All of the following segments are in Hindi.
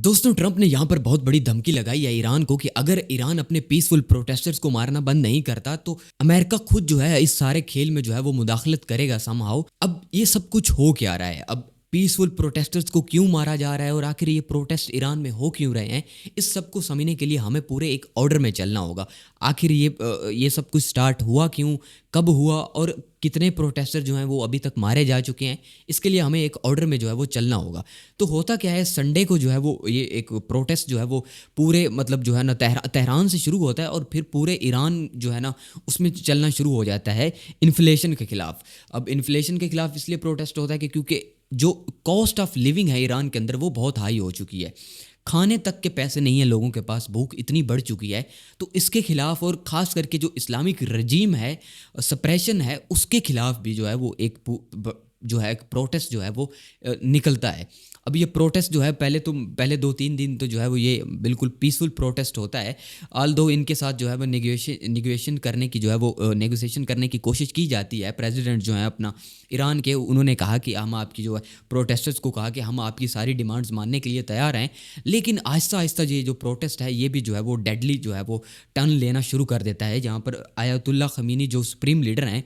दोस्तों, ट्रंप ने यहाँ पर बहुत बड़ी धमकी लगाई है ईरान को कि अगर ईरान अपने पीसफुल प्रोटेस्टर्स को मारना बंद नहीं करता तो अमेरिका खुद जो है इस सारे खेल में जो है वो मुदाखलत करेगा समहाउ। अब ये सब कुछ हो क्या रहा है? अब पीसफुल प्रोटेस्टर्स को क्यों मारा जा रहा है और आखिर ये प्रोटेस्ट ईरान में हो क्यों रहे हैं? इस सब को समझने के लिए हमें पूरे एक ऑर्डर में चलना होगा। आखिर ये सब कुछ स्टार्ट हुआ क्यों, कब हुआ और कितने प्रोटेस्टर जो हैं वो अभी तक मारे जा चुके हैं, इसके लिए हमें एक ऑर्डर में जो है वो चलना होगा। तो होता क्या है, संडे को जो है वो ये एक प्रोटेस्ट जो है वो पूरे मतलब जो है ना तेहरान से शुरू होता है और फिर पूरे ईरान जो है ना उसमें चलना शुरू हो जाता है इन्फ्लेशन के खिलाफ। अब इन्फ्लेशन के खिलाफ इसलिए प्रोटेस्ट होता है कि क्योंकि जो कॉस्ट ऑफ लिविंग है ईरान के अंदर वो बहुत हाई हो चुकी है। खाने तक के पैसे नहीं है लोगों के पास, भूख इतनी बढ़ चुकी है। तो इसके खिलाफ और ख़ास करके जो इस्लामिक रजीम है, सप्रेशन है, उसके खिलाफ भी जो है वो एक जो है एक प्रोटेस्ट जो है वो निकलता है। अब ये प्रोटेस्ट जो है पहले 2-3 दिन तो जो है वो ये बिल्कुल पीसफुल प्रोटेस्ट होता है। ऑल दो इनके साथ जो है वो निगोशिएशन करने की जो है वो नेगोशिएशन करने की कोशिश की जाती है। प्रेसिडेंट जो है अपना ईरान के, उन्होंने कहा कि हम आपकी जो है प्रोटेस्टर्स को कहा कि हम आपकी सारी डिमांड्स मानने के लिए तैयार हैं। लेकिन आहिस्ता आहिस्ता ये जो प्रोटेस्ट है ये भी जो है वो डेडली जो है वो टर्न लेना शुरू कर देता है, जहाँ पर आयतुल्ला खमीनी जो सुप्रीम लीडर हैं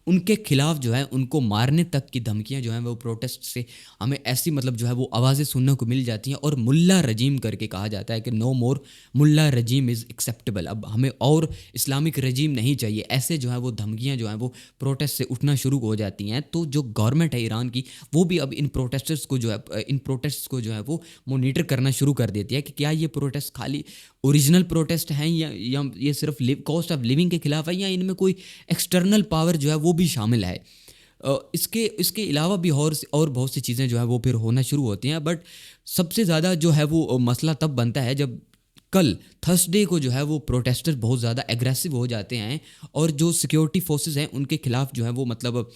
उनके खिलाफ जो है उनको मारने तक की धमकियां जो हैं वो प्रोटेस्ट से हमें ऐसी मतलब जो है वो आवाज़ें सुनने को मिल जाती हैं। और मुल्ला रजीम करके कहा जाता है कि no more mullah regime is acceptable. अब हमें और इस्लामिक रजीम नहीं चाहिए, ऐसे जो है वो धमकियां जो हैं वो प्रोटेस्ट से उठना शुरू हो जाती हैं। तो जो गवर्नमेंट है ईरान की वो भी अब इन प्रोटेस्टर्स को जो है इन प्रोटेस्ट को जो है वो मोनीटर करना शुरू कर देती है कि क्या ये प्रोटेस्ट खाली ओरिजिनल प्रोटेस्ट हैं या ये सिर्फ कॉस्ट ऑफ लिविंग के खिलाफ है या इनमें कोई एक्सटर्नल पावर जो है वो भी शामिल है। इसके इसके अलावा भी और बहुत सी चीज़ें जो है वो फिर होना शुरू होती हैं। बट सबसे ज़्यादा जो है वो मसला तब बनता है जब कल थर्सडे को जो है वो प्रोटेस्टर बहुत ज़्यादा एग्रेसिव हो जाते हैं और जो सिक्योरिटी फोर्सेस हैं उनके खिलाफ जो है वो मतलब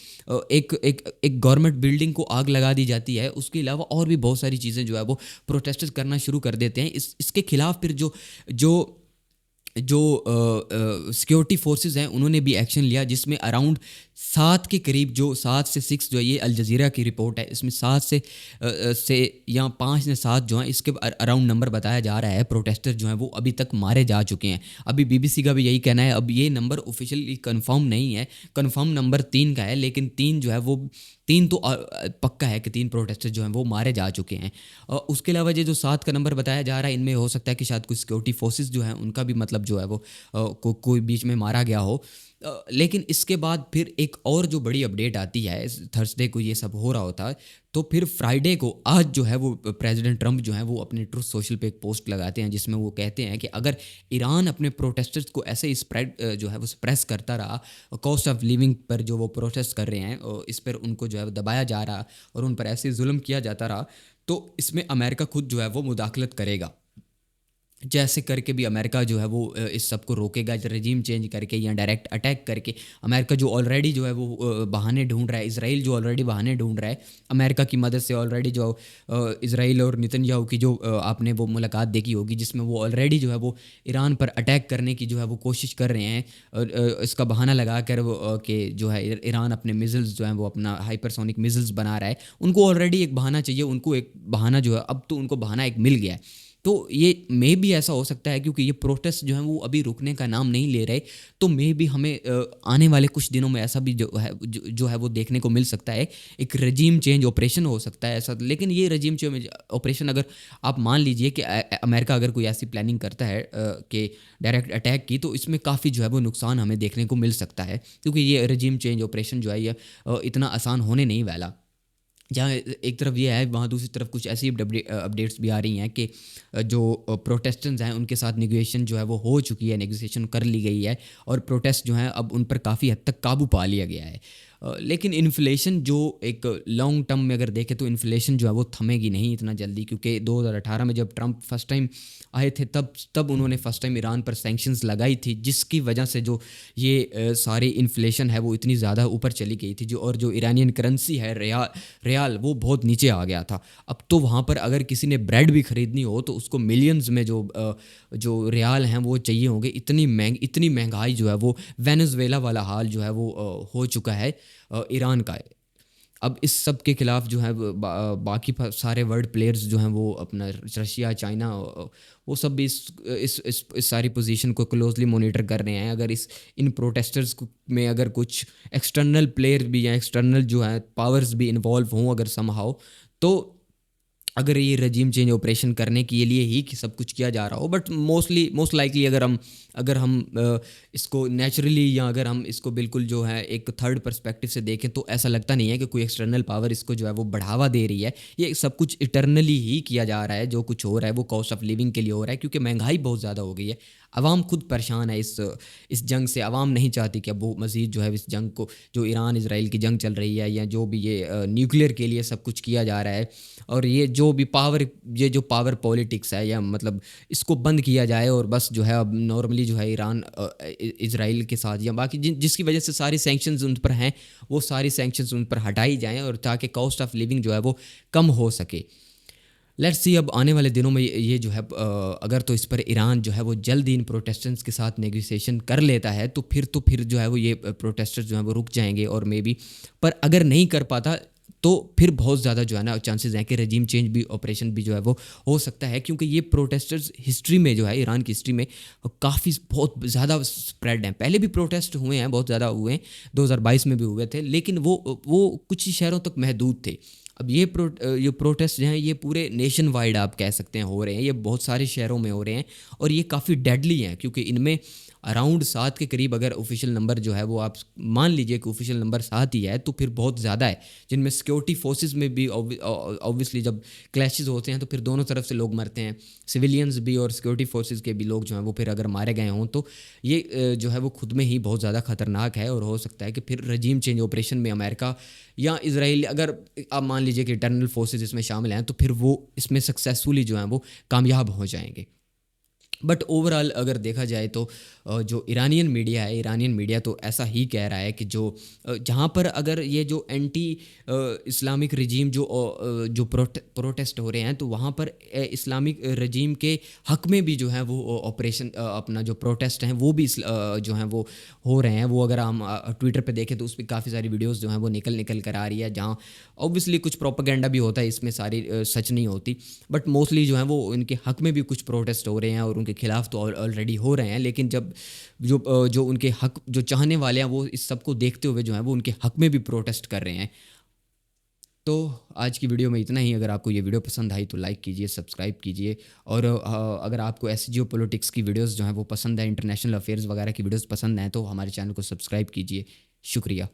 एक एक एक गवर्नमेंट बिल्डिंग को आग लगा दी जाती है। उसके अलावा और भी बहुत सारी चीज़ें जो है वो प्रोटेस्टर्स करना शुरू कर देते हैं। इसके खिलाफ फिर जो जो जो सिक्योरिटी फोर्सेस हैं उन्होंने भी एक्शन लिया, जिसमें अराउंड 7 के करीब, जो 7 से 6 जो है ये अल जज़ीरा की रिपोर्ट है, इसमें 7 से या 5 या 7 जो हैं इसके अराउंड नंबर बताया जा रहा है प्रोटेस्टर जो हैं वो अभी तक मारे जा चुके हैं। अभी बीबीसी का भी यही कहना है। अब ये नंबर ऑफिशियली कंफर्म नहीं है, कंफर्म नंबर 3 का है, लेकिन 3 जो है वो 3 तो पक्का है कि 3 प्रोटेस्टर जो हैं वो मारे जा चुके हैं। उसके अलावा ये जो 7 का नंबर बताया जा रहा है इनमें हो सकता है कि शायद कुछ सिक्योरिटी फोर्सेस जो हैं उनका भी मतलब जो है वो कोई बीच में मारा गया हो। लेकिन इसके बाद फिर एक और जो बड़ी अपडेट आती है, थर्सडे को ये सब हो रहा होता है तो फिर फ्राइडे को आज जो है वो प्रेसिडेंट ट्रंप जो है वो अपने ट्रुथ सोशल पे एक पोस्ट लगाते हैं जिसमें वो कहते हैं कि अगर ईरान अपने प्रोटेस्टर्स को ऐसे ही स्प्रेड जो है वो स्प्रेस करता रहा, कॉस्ट ऑफ लिविंग पर जो वो प्रोटेस्ट कर रहे हैं और इस पर उनको जो है वो दबाया जा रहा और उन पर ऐसे जुल्म किया जाता रहा, तो इसमें अमेरिका खुद जो है वो मुदाखलत करेगा। जैसे करके भी अमेरिका जो है वो इस सब को रोकेगा, रजीम चेंज करके या डायरेक्ट अटैक करके। अमेरिका जो ऑलरेडी जो है वो बहाने ढूंढ रहा है, इसराइल जो ऑलरेडी बहाने ढूंढ रहा है अमेरिका की मदद से। ऑलरेडी जो इसराइल और नेतन्याहू की जो आपने वो मुलाकात देखी होगी जिसमें वो ऑलरेडी जो है वो ईरान पर अटैक करने की जो है वो कोशिश कर रहे हैं। इसका बहाना लगा कर वो कि जो है ईरान अपने मिज़ल्स जो है वो अपना हाइपरसोनिक मिज़ल्स बना रहा है। उनको ऑलरेडी एक बहाना चाहिए, उनको एक बहाना जो है अब तो उनको बहाना एक मिल गया है। तो ये मे भी ऐसा हो सकता है क्योंकि ये प्रोटेस्ट जो है वो अभी रुकने का नाम नहीं ले रहे, तो मे भी हमें आने वाले कुछ दिनों में ऐसा भी जो है वो देखने को मिल सकता है, एक रजीम चेंज ऑपरेशन हो सकता है ऐसा। लेकिन ये रजीम चेंज ऑपरेशन अगर आप मान लीजिए कि अमेरिका अगर कोई ऐसी प्लानिंग करता है कि डायरेक्ट अटैक की, तो इसमें काफ़ी जो है वो नुकसान हमें देखने को मिल सकता है क्योंकि ये रजीम चेंज ऑपरेशन जो है ये इतना आसान होने नहीं वाला। जहाँ एक तरफ ये है वहाँ दूसरी तरफ कुछ ऐसी अपडेट्स भी आ रही हैं कि जो प्रोटेस्टेंट्स हैं उनके साथ नेगोशिएशन जो है वो हो चुकी है, नेगोशिएशन कर ली गई है और प्रोटेस्ट जो है अब उन पर काफ़ी हद तक काबू पा लिया गया है। लेकिन इन्फ्लेशन जो एक लॉन्ग टर्म में अगर देखें तो इन्फ्लेशन जो है वो थमेगी नहीं इतना जल्दी, क्योंकि 2018 में जब ट्रंप फर्स्ट टाइम आए थे तब उन्होंने फर्स्ट टाइम ईरान पर सैंक्शंस लगाई थी, जिसकी वजह से जो ये सारी इन्फ्लेशन है वो इतनी ज़्यादा ऊपर चली गई थी। और जो ईरानियन करेंसी है रियाल वो बहुत नीचे आ गया था। अब तो वहाँ पर अगर किसी ने ब्रेड भी ख़रीदनी हो तो उसको मिलियंस में जो रियाल हैं वो चाहिए होंगे। इतनी महंगाई जो है वो वेनेजुएला वाला हाल जो है वो हो चुका है ईरान का। अब इस सब के खिलाफ जो है बाकी सारे वर्ल्ड प्लेयर्स जो हैं वो अपना रशिया, चाइना, वो सब भी इस सारी पोजीशन को क्लोजली मॉनिटर कर रहे हैं। अगर इस इन प्रोटेस्टर्स में अगर कुछ एक्सटर्नल प्लेयर भी या एक्सटर्नल जो है पावर्स भी इन्वॉल्व हों अगर समहाउ, तो अगर ये रजीम चेंज ऑपरेशन करने के लिए ही कि सब कुछ किया जा रहा हो, बट मोस्ट लाइकली अगर हम इसको नेचुरली या अगर हम इसको बिल्कुल जो है एक थर्ड पर्सपेक्टिव से देखें तो ऐसा लगता नहीं है कि कोई एक्सटर्नल पावर इसको जो है वो बढ़ावा दे रही है। ये सब कुछ इटर्नली ही किया जा रहा है। जो कुछ हो रहा है वो कॉस्ट ऑफ लिविंग के लिए हो रहा है, क्योंकि महंगाई बहुत ज़्यादा हो गई है। अवाम खुद परेशान है इस जंग से। अवाम नहीं चाहती कि अब वो मज़ीद जो है इस जंग को, जो ईरान इसराइल की जंग चल रही है या जो भी ये न्यूक्लियर के लिए सब कुछ किया जा रहा है, और ये जो पावर पॉलिटिक्स है, या मतलब इसको बंद किया जाए और बस जो है अब नॉर्मली जो है ईरान इसराइल के साथ या बाकी जिसकी वजह से सारी सैंक्शंस उन पर हैं, वो सारी सैंक्शंस उन पर हटाई जाएँ, और ताकि कॉस्ट ऑफ लिविंग जो है वो कम हो सके। लेट्स सी अब आने वाले दिनों में ये जो है अगर तो इस पर ईरान जो है वो जल्द ही इन प्रोटेस्टेंट्स के साथ नेगोशिएशन कर लेता है तो फिर जो है वो ये प्रोटेस्टर्स जो है वो रुक जाएंगे, और मे बी पर अगर नहीं कर पाता तो फिर बहुत ज़्यादा जो है ना चांसेस हैं कि रजीम चेंज भी ऑपरेशन भी जो है वो हो सकता है। क्योंकि ये प्रोटेस्टर्स हिस्ट्री में जो है, ईरान की हिस्ट्री में काफ़ी बहुत ज़्यादा स्प्रेड हैं। पहले भी प्रोटेस्ट हुए हैं, बहुत ज़्यादा हुए हैं, 2022 में भी हुए थे, लेकिन वो कुछ ही शहरों तक महदूद थे। अब ये प्रोटेस्ट जो हैं ये पूरे नेशन वाइड आप कह सकते हैं हो रहे हैं। ये बहुत सारे शहरों में हो रहे हैं और ये काफ़ी डेडली हैं, क्योंकि इनमें अराउंड 7 के करीब अगर ऑफिशियल नंबर जो है वो आप मान लीजिए कि ऑफिशियल नंबर 7 ही है, तो फिर बहुत ज़्यादा है, जिनमें सिक्योरिटी फोर्सेस में भी ऑब्वियसली जब क्लैशेस होते हैं तो फिर दोनों तरफ से लोग मरते हैं, सिविलियंस भी और सिक्योरिटी फोर्सेस के भी लोग जो हैं वो फिर अगर मारे गए हों तो ये जो है वो खुद में ही बहुत ज़्यादा ख़तरनाक है। और हो सकता है कि फिर रजीम चेंज ऑपरेशन में अमेरिका या इसराइल, अगर आप मान लीजिए कि इंटरनल फोर्सेस इसमें शामिल हैं, तो फिर वो इसमें सक्सेसफुली जो हैं वो कामयाब हो जाएंगे। बट ओवरऑल अगर देखा जाए तो जो ईरानियन मीडिया तो ऐसा ही कह रहा है कि जहाँ पर अगर ये जो एंटी इस्लामिक रजीम जो प्रोटेस्ट हो रहे हैं, तो वहाँ पर इस्लामिक रजीम के हक में भी जो है वो ऑपरेशन अपना जो प्रोटेस्ट हैं वो भी जो हैं वो हो रहे हैं। वो अगर हम ट्विटर पे देखें तो उस पर काफ़ी सारी वीडियोस जो हैं वो निकल कर आ रही है, जहाँ ऑब्वियसली कुछ प्रोपेगेंडा भी होता है, इसमें सारी सच नहीं होती, बट मोस्टली जो है वो उनके हक में भी कुछ प्रोटेस्ट हो रहे हैं और उनके खिलाफ तो ऑलरेडी हो रहे हैं। लेकिन जब जो उनके हक जो चाहने वाले हैं वो इस सब को देखते हुए जो है वो उनके हक में भी प्रोटेस्ट कर रहे हैं। तो आज की वीडियो में इतना ही। अगर आपको ये वीडियो पसंद आई तो लाइक कीजिए, सब्सक्राइब कीजिए, और अगर आपको ऐसे जियो पॉलिटिक्स की वीडियोस जो हैं वो पसंद है, इंटरनेशनल अफेयर्स वगैरह की वीडियोस पसंद हैं, तो हमारे चैनल को सब्सक्राइब कीजिए। शुक्रिया।